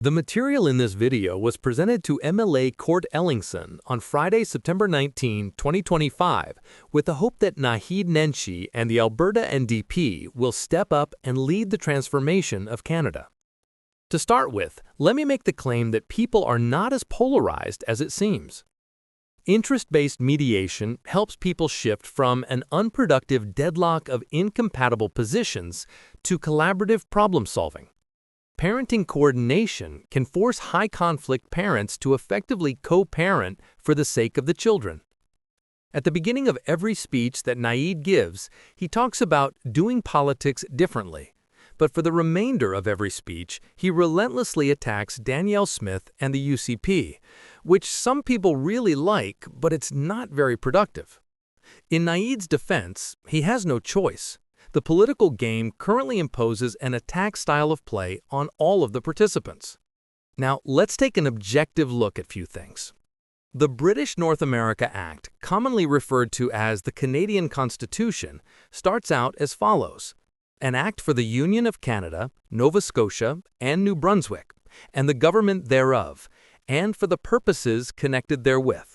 The material in this video was presented to MLA Court Ellingson on Friday, September 19, 2025, with the hope that Naheed Nenshi and the Alberta NDP will step up and lead the transformation of Canada. To start with, let me make the claim that people are not as polarized as it seems. Interest-based mediation helps people shift from an unproductive deadlock of incompatible positions to collaborative problem-solving. Parenting coordination can force high-conflict parents to effectively co-parent for the sake of the children. At the beginning of every speech that Naheed gives, he talks about doing politics differently. But for the remainder of every speech, he relentlessly attacks Danielle Smith and the UCP, which some people really like, but it's not very productive. In Naheed's defense, he has no choice. The political game currently imposes an attack style of play on all of the participants. Now, let's take an objective look at a few things. The British North America Act, commonly referred to as the Canadian Constitution, starts out as follows: an act for the Union of Canada, Nova Scotia, and New Brunswick, and the government thereof, and for the purposes connected therewith.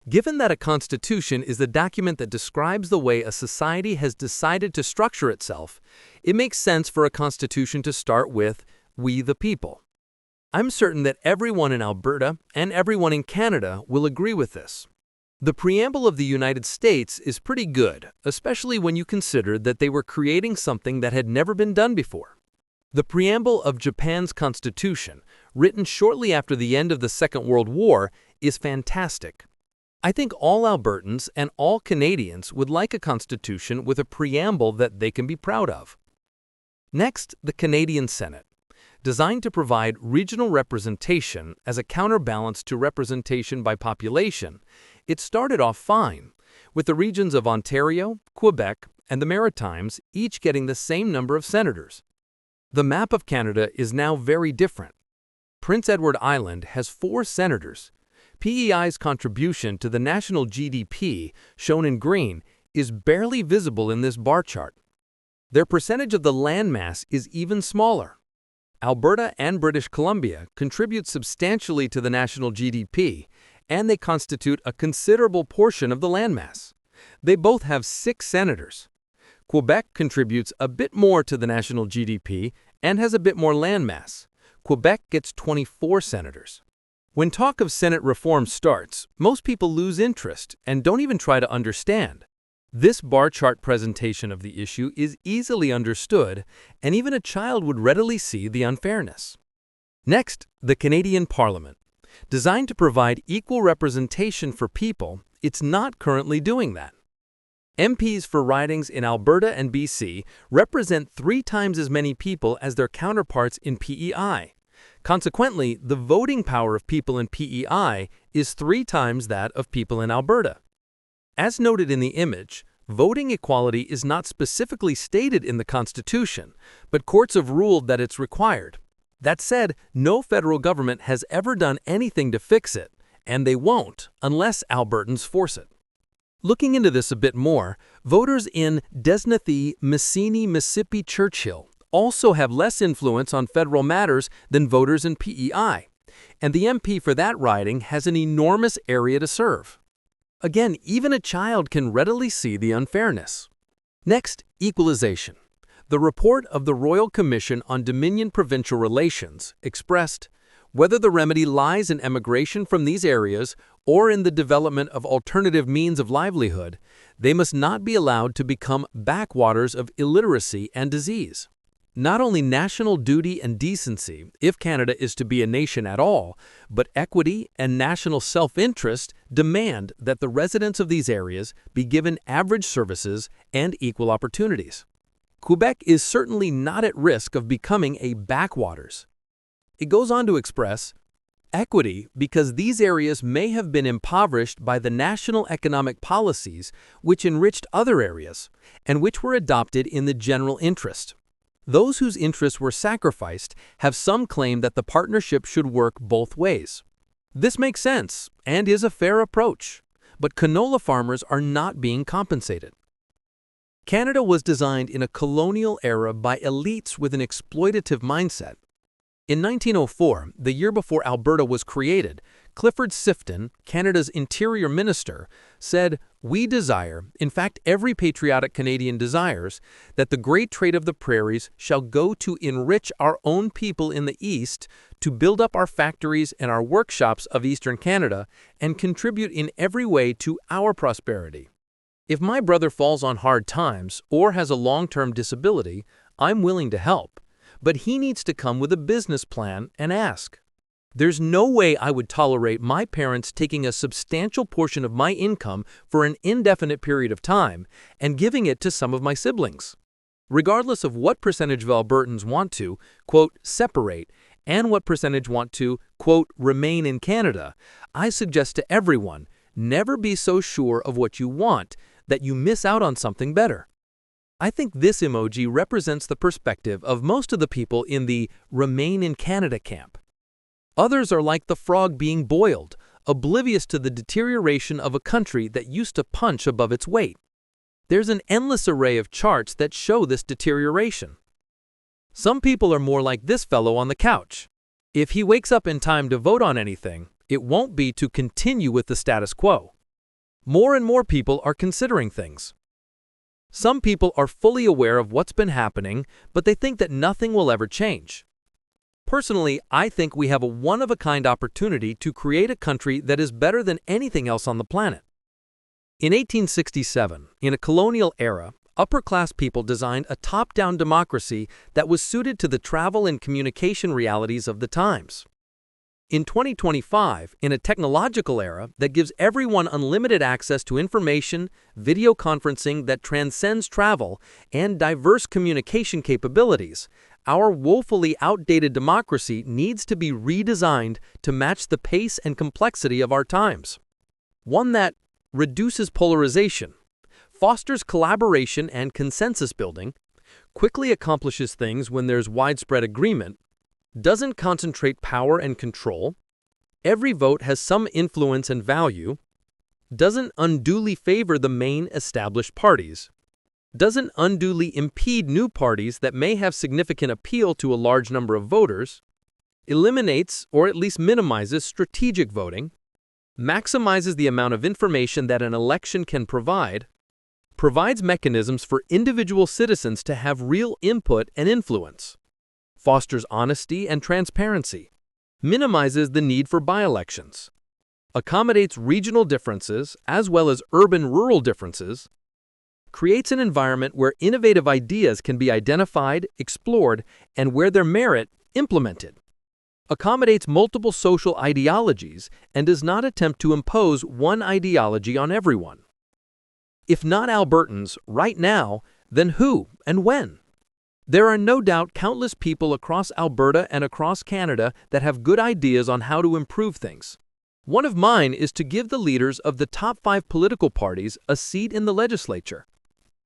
Given that a constitution is the document that describes the way a society has decided to structure itself, it makes sense for a constitution to start with "We the people." I'm certain that everyone in Alberta and everyone in Canada will agree with this. The preamble of the United States is pretty good, especially when you consider that they were creating something that had never been done before. The preamble of Japan's constitution, written shortly after the end of the Second World War, is fantastic. I think all Albertans and all Canadians would like a constitution with a preamble that they can be proud of. Next, the Canadian Senate. Designed to provide regional representation as a counterbalance to representation by population, it started off fine, with the regions of Ontario, Quebec, and the Maritimes each getting the same number of senators. The map of Canada is now very different. Prince Edward Island has 4 senators. PEI's contribution to the national GDP, shown in green, is barely visible in this bar chart. Their percentage of the landmass is even smaller. Alberta and British Columbia contribute substantially to the national GDP, and they constitute a considerable portion of the landmass. They both have 6 senators. Quebec contributes a bit more to the national GDP and has a bit more landmass. Quebec gets 24 senators. When talk of Senate reform starts, most people lose interest and don't even try to understand. This bar chart presentation of the issue is easily understood, and even a child would readily see the unfairness. Next, the Canadian Parliament. Designed to provide equal representation for people, it's not currently doing that. MPs for ridings in Alberta and BC represent 3 times as many people as their counterparts in PEI. Consequently, the voting power of people in PEI is 3 times that of people in Alberta. As noted in the image, voting equality is not specifically stated in the Constitution, but courts have ruled that it's required. That said, no federal government has ever done anything to fix it, and they won't unless Albertans force it. Looking into this a bit more, voters in Desnathy, Massini, Mississippi, Churchill also have less influence on federal matters than voters in PEI, and the MP for that riding has an enormous area to serve. Again, even a child can readily see the unfairness. Next, equalization. The report of the Royal Commission on Dominion-Provincial Relations expressed, whether the remedy lies in emigration from these areas or in the development of alternative means of livelihood, they must not be allowed to become backwaters of illiteracy and disease. Not only national duty and decency, if Canada is to be a nation at all, but equity and national self-interest demand that the residents of these areas be given average services and equal opportunities. Quebec is certainly not at risk of becoming a backwaters. It goes on to express equity because these areas may have been impoverished by the national economic policies which enriched other areas and which were adopted in the general interest. Those whose interests were sacrificed have some claim that the partnership should work both ways. This makes sense and is a fair approach, but canola farmers are not being compensated. Canada was designed in a colonial era by elites with an exploitative mindset. In 1904, the year before Alberta was created, Clifford Sifton, Canada's Interior Minister, said, "We desire, in fact every patriotic Canadian desires, that the great trade of the prairies shall go to enrich our own people in the East, to build up our factories and our workshops of Eastern Canada, and contribute in every way to our prosperity. If my brother falls on hard times or has a long-term disability, I'm willing to help. But he needs to come with a business plan and ask. There's no way I would tolerate my parents taking a substantial portion of my income for an indefinite period of time and giving it to some of my siblings. Regardless of what percentage of Albertans want to, quote, separate, and what percentage want to, quote, remain in Canada, I suggest to everyone, never be so sure of what you want that you miss out on something better." I think this emoji represents the perspective of most of the people in the Remain in Canada camp. Others are like the frog being boiled, oblivious to the deterioration of a country that used to punch above its weight. There's an endless array of charts that show this deterioration. Some people are more like this fellow on the couch. If he wakes up in time to vote on anything, it won't be to continue with the status quo. More and more people are considering things. Some people are fully aware of what's been happening, but they think that nothing will ever change. Personally, I think we have a one-of-a-kind opportunity to create a country that is better than anything else on the planet. In 1867, in a colonial era, upper-class people designed a top-down democracy that was suited to the travel and communication realities of the times. In 2025, in a technological era that gives everyone unlimited access to information, video conferencing that transcends travel, and diverse communication capabilities, our woefully outdated democracy needs to be redesigned to match the pace and complexity of our times. One that reduces polarization, fosters collaboration and consensus building, quickly accomplishes things when there's widespread agreement, doesn't concentrate power and control, every vote has some influence and value, doesn't unduly favor the main established parties, doesn't unduly impede new parties that may have significant appeal to a large number of voters, eliminates or at least minimizes strategic voting, maximizes the amount of information that an election can provide, provides mechanisms for individual citizens to have real input and influence, fosters honesty and transparency, minimizes the need for by-elections, accommodates regional differences as well as urban-rural differences, creates an environment where innovative ideas can be identified, explored, and where their merit implemented, accommodates multiple social ideologies, and does not attempt to impose one ideology on everyone. If not Albertans right now, then who and when? There are no doubt countless people across Alberta and across Canada that have good ideas on how to improve things. One of mine is to give the leaders of the top 5 political parties a seat in the legislature.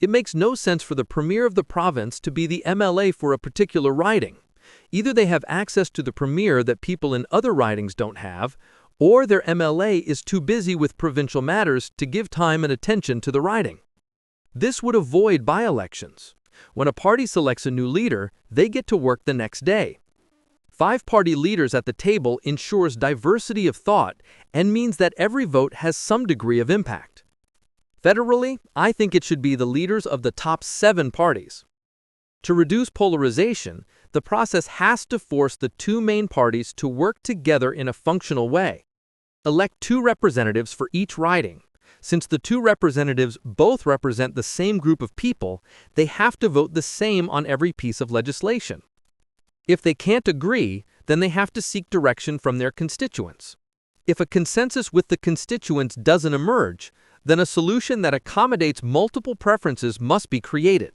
It makes no sense for the premier of the province to be the MLA for a particular riding. Either they have access to the premier that people in other ridings don't have, or their MLA is too busy with provincial matters to give time and attention to the riding. This would avoid by-elections. When a party selects a new leader, they get to work the next day. 5 party leaders at the table ensures diversity of thought and means that every vote has some degree of impact. Federally, I think it should be the leaders of the top 7 parties. To reduce polarization, the process has to force the 2 main parties to work together in a functional way. Elect 2 representatives for each riding. Since the 2 representatives both represent the same group of people, they have to vote the same on every piece of legislation. If they can't agree, then they have to seek direction from their constituents. If a consensus with the constituents doesn't emerge, then a solution that accommodates multiple preferences must be created.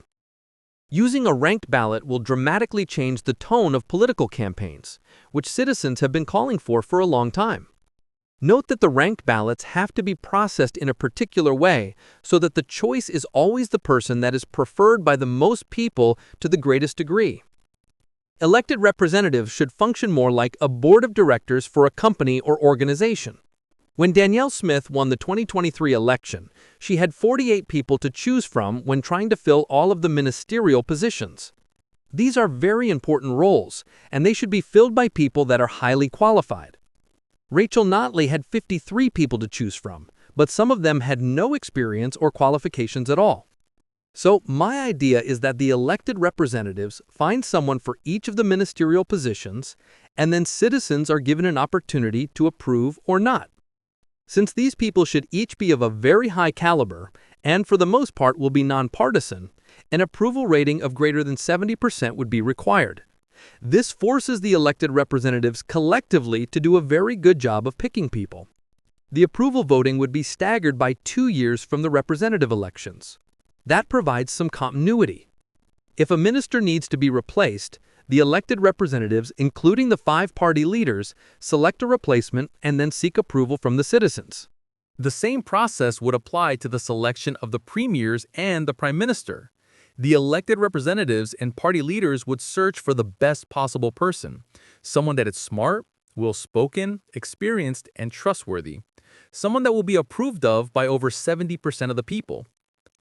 Using a ranked ballot will dramatically change the tone of political campaigns, which citizens have been calling for a long time. Note that the ranked ballots have to be processed in a particular way so that the choice is always the person that is preferred by the most people to the greatest degree. Elected representatives should function more like a board of directors for a company or organization. When Danielle Smith won the 2023 election, she had 48 people to choose from when trying to fill all of the ministerial positions. These are very important roles, and they should be filled by people that are highly qualified. Rachel Notley had 53 people to choose from, but some of them had no experience or qualifications at all. So my idea is that the elected representatives find someone for each of the ministerial positions, and then citizens are given an opportunity to approve or not. Since these people should each be of a very high caliber, and for the most part will be nonpartisan, an approval rating of greater than 70% would be required. This forces the elected representatives collectively to do a very good job of picking people. The approval voting would be staggered by 2 years from the representative elections. That provides some continuity. If a minister needs to be replaced, the elected representatives, including the 5-party leaders, select a replacement and then seek approval from the citizens. The same process would apply to the selection of the premiers and the prime minister. The elected representatives and party leaders would search for the best possible person, someone that is smart, well-spoken, experienced, and trustworthy, someone that will be approved of by over 70% of the people.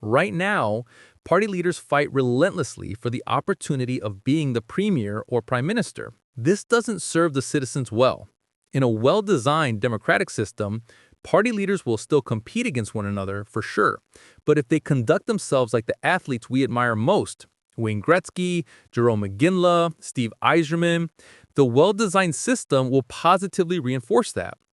Right now, party leaders fight relentlessly for the opportunity of being the premier or prime minister. This doesn't serve the citizens well. In a well-designed democratic system, party leaders will still compete against one another for sure, but if they conduct themselves like the athletes we admire most, Wayne Gretzky, Jerome McGinley, Steve Yzerman, the well-designed system will positively reinforce that.